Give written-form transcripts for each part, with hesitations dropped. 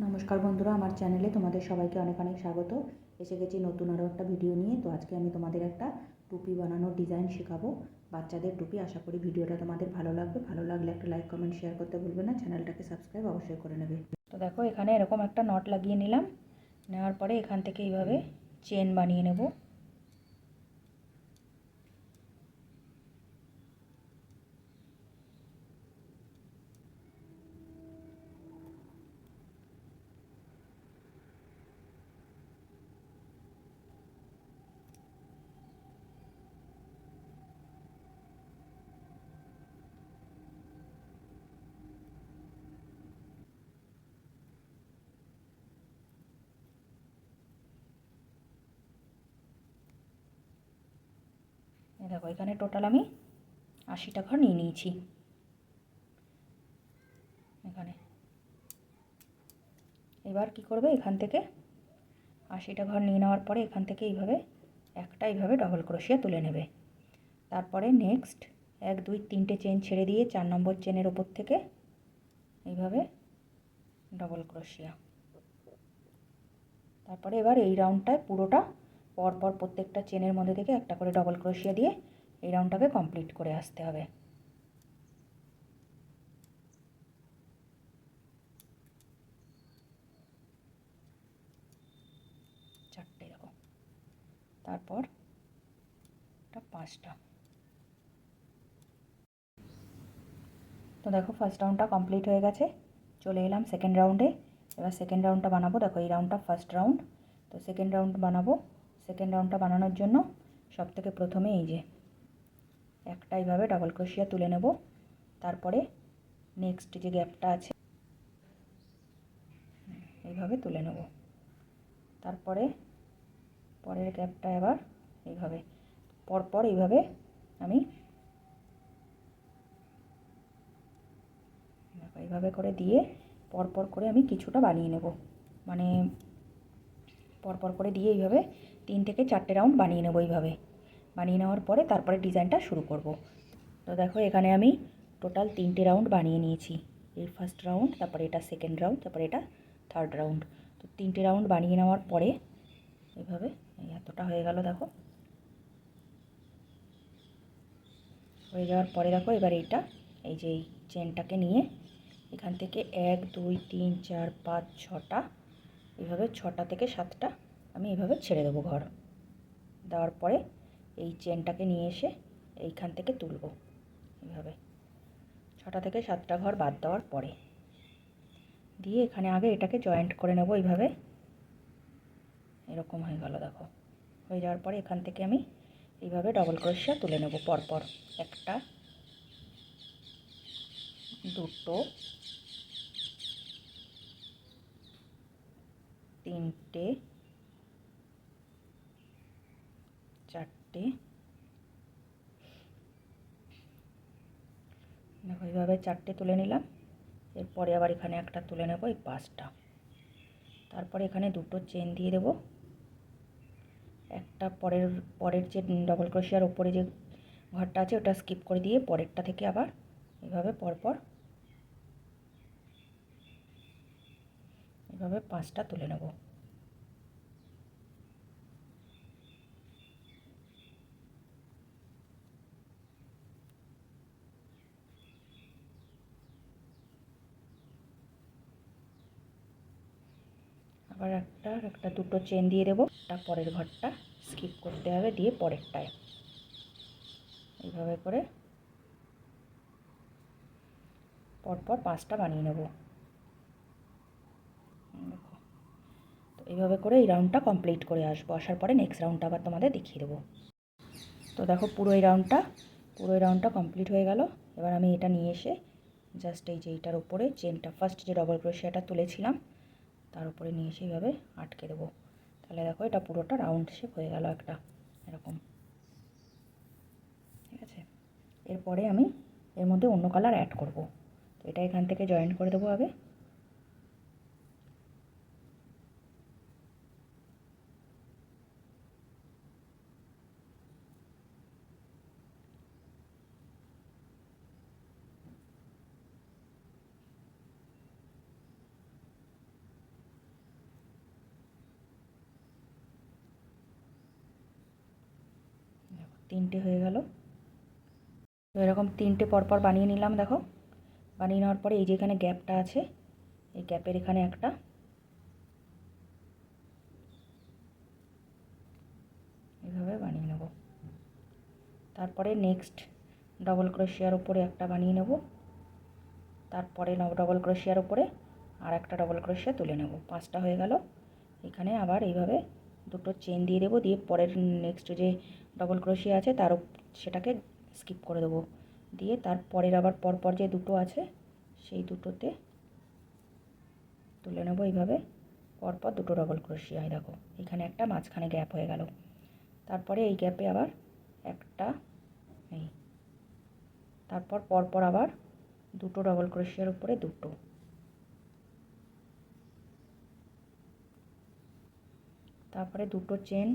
নমস্কার বন্ধুরা, আমার চ্যানেলে তোমাদের সবাইকে অনেক অনেক স্বাগত। এসে গেছি নতুন আরও একটা ভিডিও নিয়ে। তো আজকে আমি তোমাদের একটা টুপি বানানোর ডিজাইন শেখাবো, বাচ্চাদের টুপি। আশা করি ভিডিওটা তোমাদের ভালো লাগবে। ভালো লাগলে একটা লাইক কমেন্ট শেয়ার করতে ভুলবে না, চ্যানেলটাকে সাবস্ক্রাইব অবশ্যই করে নেবে। তো দেখো, এখানে এরকম একটা নট লাগিয়ে নিলাম। নেওয়ার পরে এখান থেকে এইভাবে চেন বানিয়ে নেব। দেখো, এখানে টোটাল আমি 80টা ঘর নিয়ে নিয়েছি। এখানে এবার কি করবে, এখান থেকে 80টা ঘর নিয়ে নেওয়ার পরে এখান থেকে এইভাবে ডবল ক্রোশিয়া তুলে নেবে। তারপরে নেক্সট 1 2 3টে চেন ছেড়ে দিয়ে 4 নম্বর চেনের ওপর থেকে এইভাবে ডবল ক্রোশিয়া। তারপরে এবার এই রাউন্ডটায় পুরোটা পরপর প্রত্যেকটা চেনের মধ্যে থেকে একটা করে ডবল ক্রোশিয়া দিয়ে এই রাউন্ডটাকে কমপ্লিট করে আসতে হবে। চারটে দেখো, তারপর এটা 5টা। তো দেখো, ফার্স্ট রাউন্ডটা কমপ্লিট হয়ে গেছে। চলে এলাম সেকেন্ড রাউন্ডে। এবার সেকেন্ড রাউন্ডটা বানাবো। দেখো, এই রাউন্ডটা ফার্স্ট রাউন্ড, তো সেকেন্ড রাউন্ড বানাবো। সেকেন্ড রাউন্ডটা বানানোর জন্য সব থেকে প্রথমে এই যে একটা এইভাবে ডবল ক্রোশিয়া তুলে নেব। তারপরে নেক্সট যে গ্যাপটা আছে এইভাবে তুলে নেব। তারপরে পরের গ্যাপটা এবার এইভাবে পরপর এইভাবে আমি এইভাবে করে দিয়ে পরপর করে আমি কিছুটা বানিয়ে নেব। মানে পরপর করে দিয়ে এইভাবে 3 থেকে 4টে রাউন্ড বানিয়ে নেব। এইভাবে বানিয়ে নেওয়ার পরে তারপরে ডিজাইনটা শুরু করব। তো দেখো, এখানে আমি টোটাল 3টে রাউন্ড বানিয়ে নিয়েছি। এই ফার্স্ট রাউন্ড, তারপরে এটা সেকেন্ড রাউন্ড, তারপরে এটা থার্ড রাউন্ড। তো 3টে রাউন্ড বানিয়ে নেওয়ার পরে এইভাবে এতটা হয়ে গেল। দেখো, হয়ে যাওয়ার পরে দেখো, এবার এইটা এই যে এই চেনটাকে নিয়ে এখান থেকে 1 2 3 4 5 6টা এইভাবে 6টা থেকে 7টা আমি এইভাবে ছেড়ে দেবো ঘর। দেওয়ার পরে এই চেনটাকে নিয়ে এসে এইখান থেকে তুলব। এইভাবে 6টা থেকে 7টা ঘর বাদ দেওয়ার পরে দিয়ে এখানে আগে এটাকে জয়েন্ট করে নেব। এইভাবে এরকম হয়ে গেল। দেখো, হয়ে যাওয়ার পরে এখান থেকে আমি এইভাবে ডবল ক্রোশিয়া তুলে নেব। পরপর একটা, দুটো, তিনটে, চারটে। দেখো, এইভাবে 4টে তুলে নিলাম। এরপরে আবার এখানে একটা তুলে নেব, এই 5টা। তারপরে এখানে দুটো চেন দিয়ে দেব। একটা পরের যে ডবল ক্রোশিয়ার ওপরে যে ঘরটা আছে ওটা স্কিপ করে দিয়ে পরেরটা থেকে আবার এইভাবে পরপর এইভাবে 5টা তুলে নেব। আবার একটা দুটো চেন দিয়ে দেবো। একটা পরের ঘরটা স্কিপ করতে হবে, দিয়ে পরেরটায় এইভাবে করে পরপর 5টা বানিয়ে নেব। দেখো, তো এইভাবে করে এই রাউন্ডটা কমপ্লিট করে আসবো। আসার পরে নেক্সট রাউন্ডটা আবার তোমাদের দেখিয়ে দেবো। তো দেখো, পুরো এই রাউন্ডটা কমপ্লিট হয়ে গেল। এবার আমি এটা নিয়ে এসে জাস্ট এই যে এইটার উপরে চেনটা ফার্স্ট যে ডবল ক্রোশিয়াটা তুলেছিলাম তার উপরে নিয়ে এসে এইভাবে আটকে দেবো। তাহলে দেখো, এটা পুরোটা রাউন্ড শেপ হয়ে গেল একটা এরকম। ঠিক আছে, এরপরে আমি এর মধ্যে অন্য কালার অ্যাড করব। তো এটা এখান থেকে জয়েন করে দেবো আগে। 3টে হয়ে গেল। তো এরকম 3টে পরপর বানিয়ে নিলাম। দেখো বানিয়ে নেওয়ার পরে এই যে এখানে গ্যাপটা আছে, এই গ্যাপের এখানে একটা এইভাবে বানিয়ে নেব। তারপরে নেক্সট ডবল ক্রোশিয়ার উপরে একটা বানিয়ে নেব, তারপরে ডবল ক্রোশিয়ার উপরে আর একটা ডবল ক্রোশিয়া তুলে নেব। 5টা হয়ে গেল। এখানে আবার এইভাবে দুটো চেন দিয়ে দেবো, দিয়ে পরের নেক্সট যে ডবল ক্রোশিয়া আছে তার সেটাকে স্কিপ করে দেবো, দিয়ে তারপরের আবার পরপর যে দুটো আছে সেই দুটোতে তুলে নেব। এইভাবে পরপর দুটো ডবল ক্রোশিয়া। দেখো এখানে একটা মাঝখানে গ্যাপ হয়ে গেল। তারপরে এই গ্যাপে আবার একটা, এই তারপর পরপর আবার দুটো ডবল ক্রোশিয়ার উপরে দুটো, তারপরে দুটো চেন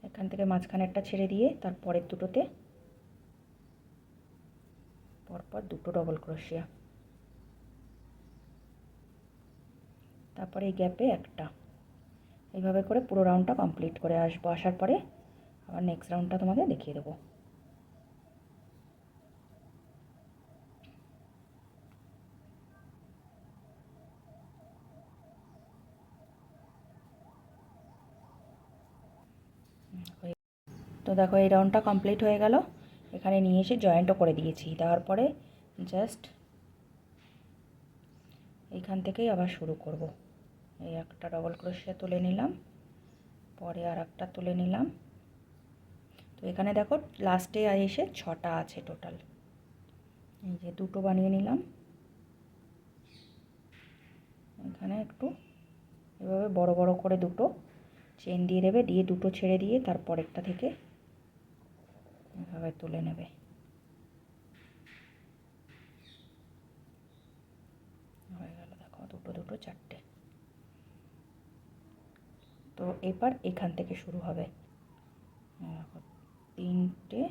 এখান থেকে মাঝখানে একটা ছেড়ে দিয়ে তারপরের দুটোতে পরপর দুটো ডবল ক্রোশিয়া, তারপরে এই গ্যাপে একটা। এইভাবে করে পুরো রাউন্ডটা কমপ্লিট করে আসবো। আসার পরে আবার নেক্সট রাউন্ডটা তোমাকে দেখিয়ে দেবো। তো দেখো এই রাউন্ডটা কমপ্লিট হয়ে গেল। এখানে নিয়ে এসে জয়েন্টও করে দিয়েছি। দেওয়ার পরে জাস্ট এইখান থেকেই আবার শুরু করব। এই একটা ডবল ক্রোশিয়া তুলে নিলাম, পরে আর একটা তুলে নিলাম। তো এখানে দেখো লাস্টে এসে 6টা আছে টোটাল। এই যে দুটো বানিয়ে নিলাম। এখানে একটু এভাবে বড় বড় করে দুটো চেন দিয়ে দেবে, দিয়ে দুটো ছেড়ে দিয়ে তারপরেরটা থেকে এভাবে তুলে নেবে। হয়ে গেল দেখো দুটো দুটো 4টে। তো এবার এখান থেকে শুরু হবে। দেখো 3টে,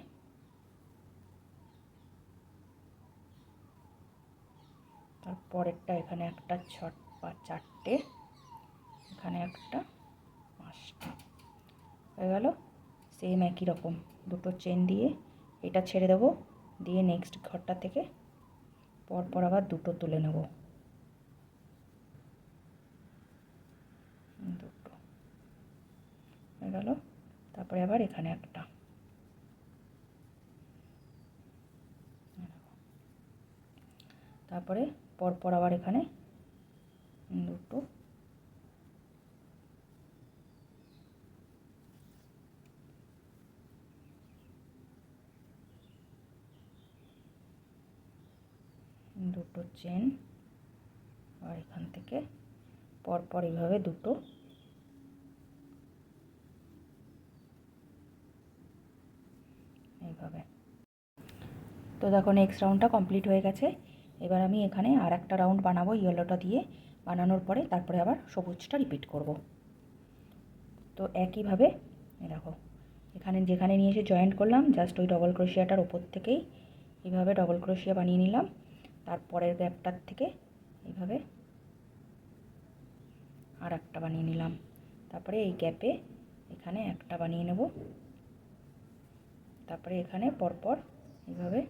তারপরেরটা এখানে একটা 4টে, এখানে একটা 5টা হয়ে গেল। সেম একই রকম দুটো চেন দিয়ে এটা ছেড়ে দেবো, দিয়ে নেক্সট ঘরটা থেকে পরপর আবার দুটো তুলে নেব, দুটো হয়ে গেল। তারপরে আবার এখানে একটা, তারপরে পরপর আবার এখানে দুটো, দুটো চেন, আর এখান থেকে পরপর এইভাবে দুটো, এইভাবে। তো দেখো নেক্সট রাউন্ডটা কমপ্লিট হয়ে গেছে। এবার আমি এখানে আর একটা রাউন্ড বানাবো ইয়েলোটা দিয়ে। বানানোর পরে তারপরে আবার সবুজটা রিপিট করব। তো একইভাবে দেখো এখানে যেখানে নিয়ে এসে জয়েন্ট করলাম জাস্ট ওই ডবল ক্রোশিয়াটার ওপর থেকেই এইভাবে ডবল ক্রোশিয়া বানিয়ে নিলাম। তারপরের গ্যাপটার থেকে এইভাবে আর একটা বানিয়ে নিলাম। তারপরে এই গ্যাপে এখানে একটা বানিয়ে নেব, তারপরে এখানে পরপর এইভাবে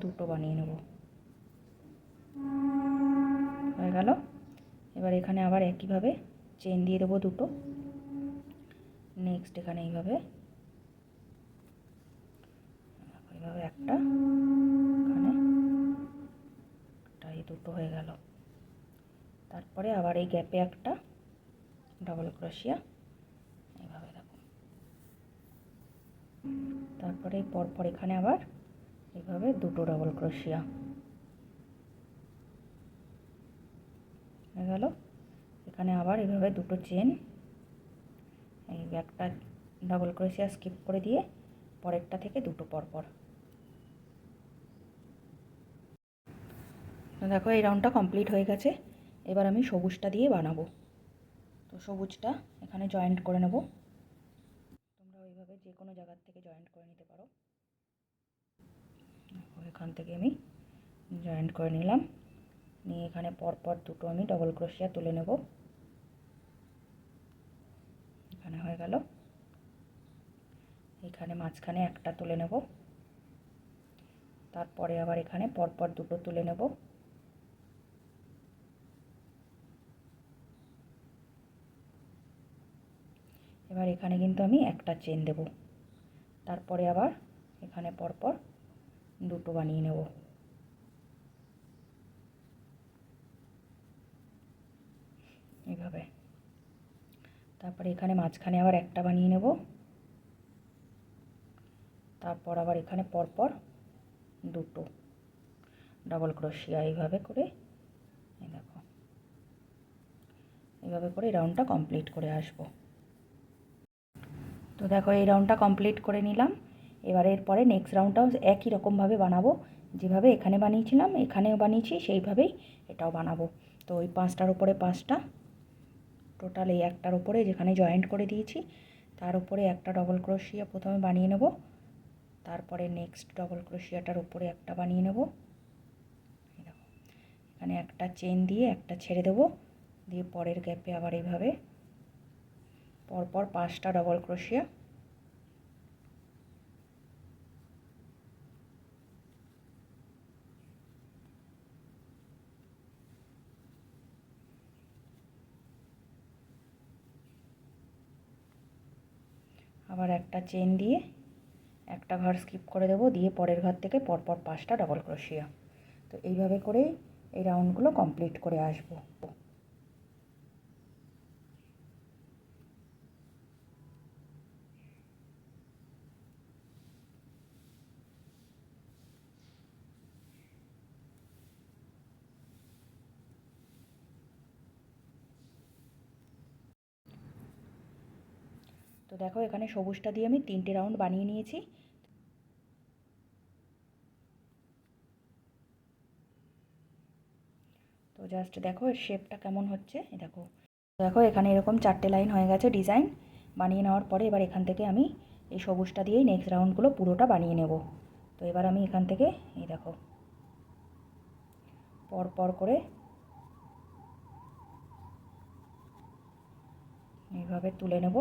দুটো বানিয়ে নেব। হয়ে গেল। এবার এখানে আবার একইভাবে চেন দিয়ে দেবো দুটো, নেক্সট এখানে এইভাবে এইভাবে একটা, এখানে একটা, এই দুটো হয়ে গেল। তারপরে আবার এই গ্যাপে একটা ডবল ক্রোশিয়া এইভাবে দেখো, তারপরে পরপর এখানে আবার এইভাবে দুটো ডবল ক্রোশিয়া হয়ে গেল। এখানে আবার এইভাবে দুটো চেন, এই একটা ডবল ক্রোশিয়া স্কিপ করে দিয়ে পরেরটা থেকে দুটো পরপর। দেখো এই রাউন্ডটা কমপ্লিট হয়ে গেছে। এবার আমি সবুজটা দিয়ে বানাবো। তো সবুজটা এখানে জয়েন্ট করে নেব। তোমরা ওইভাবে যে কোনো জায়গার থেকে জয়েন্ট করে নিতে পারো। এখান থেকে আমি জয়েন্ট করে নিলাম, নিয়ে এখানে পরপর দুটো আমি ডবল ক্রোশিয়া তুলে নেব। হয়ে গেল। এখানে মাঝখানে একটা তুলে নেব, তারপরে আবার এখানে পরপর দুটো তুলে নেব। এবার এখানে কিন্তু আমি একটা চেন দেব, তারপরে আবার এখানে পরপর দুটো বানিয়ে নেব। এইভাবে তারপরে এখানে মাঝখানে আবার একটা বানিয়ে নেব, তারপর আবার এখানে পরপর দুটো ডাবল ক্রোশিয়া এইভাবে করে, এই দেখো এইভাবে করে রাউন্ডটা কমপ্লিট করে আসব। তো দেখো এই রাউন্ডটা কমপ্লিট করে নিলাম। এবারে এরপরে নেক্সট রাউন্ডটাও একই রকমভাবে বানাবো, যেভাবে এখানে বানিয়েছিলাম এখানেও বানিয়েছি সেইভাবেই এটাও বানাবো। তো ওই 5টার উপরে 5টা, টোটাল এই একটার উপরে যেখানে জয়েন্ট করে দিয়েছি তার উপরে একটা ডবল ক্রোশিয়া প্রথমে বানিয়ে নেব, তারপরে নেক্সট ডবল ক্রোশিয়াটার উপরে একটা বানিয়ে নেব। এখানে একটা চেন দিয়ে একটা ছেড়ে দেব, দিয়ে পরের গ্যাপে আবার এইভাবে পরপর 5টা ডবল ক্রোশিয়া। আবার একটা চেন দিয়ে একটা ঘর স্কিপ করে দেব, দিয়ে পরের ঘর থেকে পরপর 5টা ডবল ক্রোশিয়া। তো এইভাবে করেই এই রাউন্ডগুলো কমপ্লিট করে আসব। তো দেখো এখানে সবুজটা দিয়ে আমি 3টে রাউন্ড বানিয়ে নিয়েছি। তো জাস্ট দেখো এর শেপটা কেমন হচ্ছে, দেখো দেখো এখানে এরকম 4টে লাইন হয়ে গেছে ডিজাইন বানিয়ে নেওয়ার পরে। এবার এখান থেকে আমি এই সবুজটা দিয়েই নেক্সট রাউন্ডগুলো পুরোটা বানিয়ে নেব। তো এবার আমি এখান থেকে এই দেখো পর পর করে এইভাবে তুলে নেব।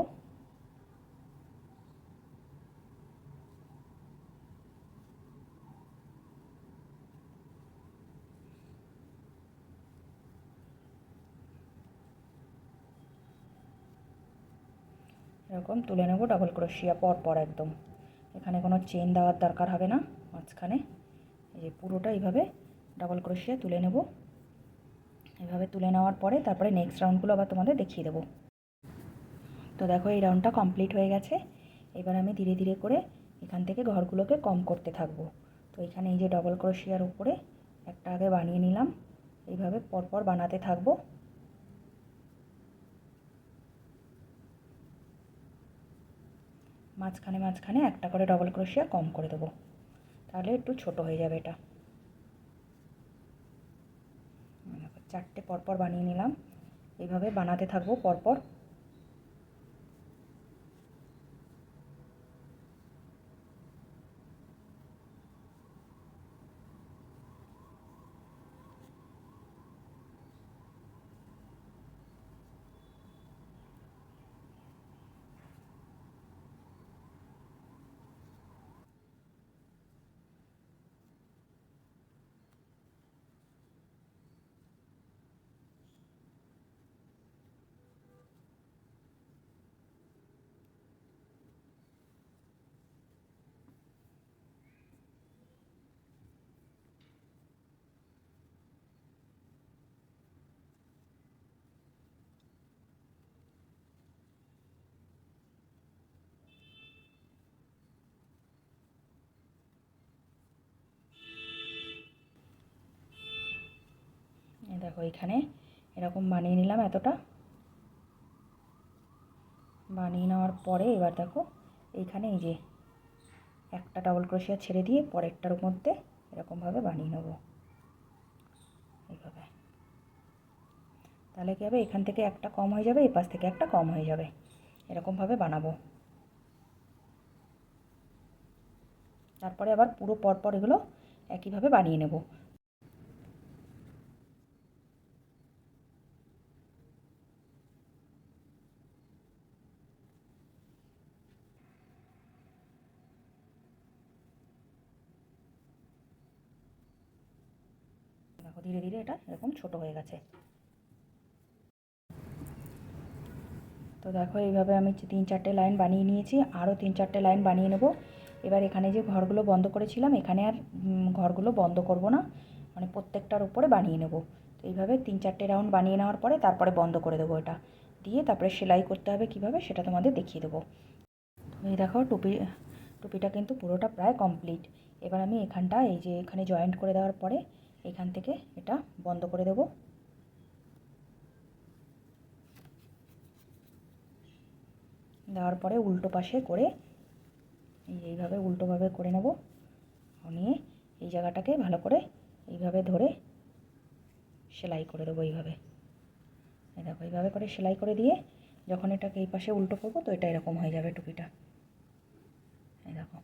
এরকম তুলে নেব ডাবল ক্রোশিয়া পর পর একদম। এখানে কোনো চেন দেওয়ার দরকার হবে না মাঝখানে, এই পুরোটা এইভাবে ডাবল ক্রোশিয়া তুলে নেব। এভাবে তুলে নেওয়ার পরে তারপরে নেক্সট রাউন্ডগুলো আবার তোমাদের দেখিয়ে দেবো। তো দেখো এই রাউন্ডটা কমপ্লিট হয়ে গেছে। এবার আমি ধীরে ধীরে করে এখান থেকে ঘরগুলোকে কম করতে থাকবো। তো এখানে এই যে ডবল ক্রোশিয়ার উপরে একটা আগে বানিয়ে নিলাম, এইভাবে পরপর বানাতে থাকবো। মাঝখানে মাঝখানে একটা করে ডবল ক্রোশিয়া কম করে দেবো, তাহলে একটু ছোট হয়ে যাবে এটা। 4টে পরপর বানিয়ে নিলাম, এইভাবে বানাতে থাকবো পরপর। দেখো এখানে এরকম বানিয়ে নিলাম, এতটা বানিয়ে নেওয়ার পরে এবার দেখো এইখানে এই যে একটা ডাবল ক্রোশিয়া ছেড়ে দিয়ে পরেরটার মধ্যে এরকমভাবে বানিয়ে নেব এইভাবে। তাহলে কী হবে, এখান থেকে একটা কম হয়ে যাবে, এই পাশ থেকে একটা কম হয়ে যাবে, এরকমভাবে বানাবো। তারপরে আবার পুরো পরপর এগুলো একইভাবে বানিয়ে নেব। ধীরে ধীরে এটা এরকম ছোট হয়ে গেছে। তো দেখো এইভাবে আমি 3-4টে লাইন বানিয়ে নিয়েছি, আরও 3-4টে লাইন বানিয়ে নেব। এবার এখানে যে ঘরগুলো বন্ধ করেছিলাম এখানে আর ঘরগুলো বন্ধ করব না, মানে প্রত্যেকটার উপরে বানিয়ে নেব। তো এইভাবে 3-4টে রাউন্ড বানিয়ে নেওয়ার পরে তারপরে বন্ধ করে দেবো। এটা দিয়ে তারপরে সেলাই করতে হবে কীভাবে সেটা তোমাদের দেখিয়ে দেবো। এই দেখো টুপিটা কিন্তু পুরোটা প্রায় কমপ্লিট। এবার আমি এখানটা এই যে এখানে জয়েন্ট করে দেওয়ার পরে এখান থেকে এটা বন্ধ করে দেবো। দেওয়ার পরে উল্টো পাশে করে এইভাবে উল্টোভাবে করে নেব, নিয়ে এই জায়গাটাকে ভালো করে এইভাবে ধরে সেলাই করে দেবো। এইভাবে এই দেখো এইভাবে করে সেলাই করে দিয়ে যখন এটাকে এই পাশে উল্টো করবো তো এটা এরকম হয়ে যাবে টুপিটা। এই দেখো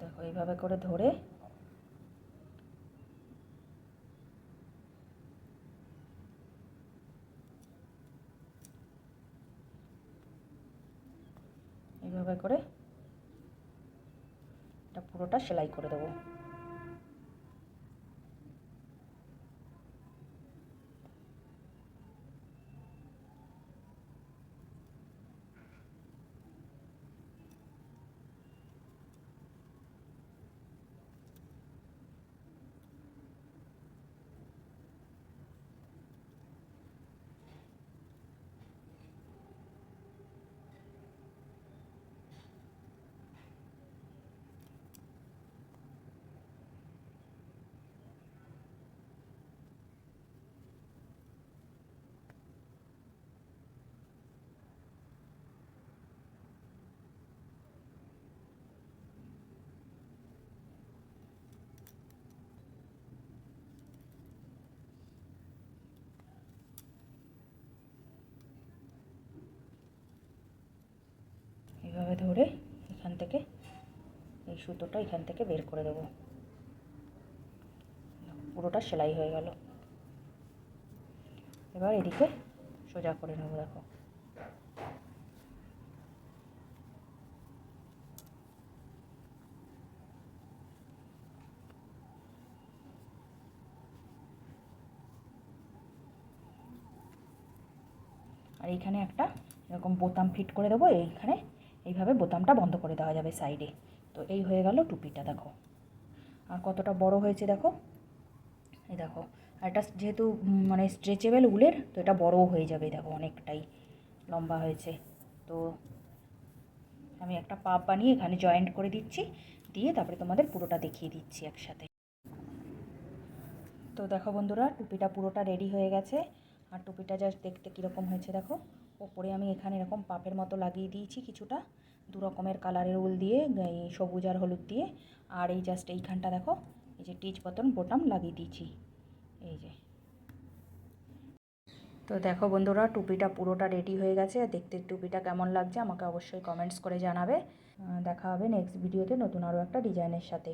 দেখো এইভাবে করে ধরে এইভাবে করে এটা পুরোটা সেলাই করে দেবো। এইভাবে ধরে এখান থেকে এই সুতোটা এখান থেকে বের করে দেবো। পুরোটা সেলাই হয়ে গেল। এবার এদিকে সোজা করে নেব। দেখো আর এইখানে একটা এরকম বোতাম ফিট করে দেবো। এইখানে এইভাবে বোতামটা বন্ধ করে দেওয়া যাবে সাইডে। তো এই হয়ে গেল টুপিটা। দেখো আর কতটা বড় হয়েছে দেখো। এই দেখো আর এটা যেহেতু মানে স্ট্রেচেবল উলের তো এটা বড়ও হয়ে যাবে। দেখো অনেকটাই লম্বা হয়েছে। তো আমি একটা পাপ বানিয়ে এখানে জয়েন্ট করে দিচ্ছি, দিয়ে তারপরে তোমাদের পুরোটা দেখিয়ে দিচ্ছি একসাথে। তো দেখো বন্ধুরা টুপিটা পুরোটা রেডি হয়ে গেছে। আর টুপিটা জাস্ট দেখতে কীরকম হয়েছে দেখো। ওপরে আমি এখানে এরকম পাপের মতো লাগিয়ে দিয়েছি কিছুটা, দু রকমের কালারের উল দিয়ে, এই সবুজ আর হলুদ দিয়ে। আর এই জাস্ট এইখানটা দেখো এই যে টিচ বোতাম লাগিয়ে দিয়েছি এই যে। তো দেখো বন্ধুরা টুপিটা পুরোটা রেডি হয়ে গেছে। দেখতে টুপিটা কেমন লাগছে আমাকে অবশ্যই কমেন্টস করে জানাবে। দেখা হবে নেক্সট ভিডিওতে নতুন আরও একটা ডিজাইনের সাথে।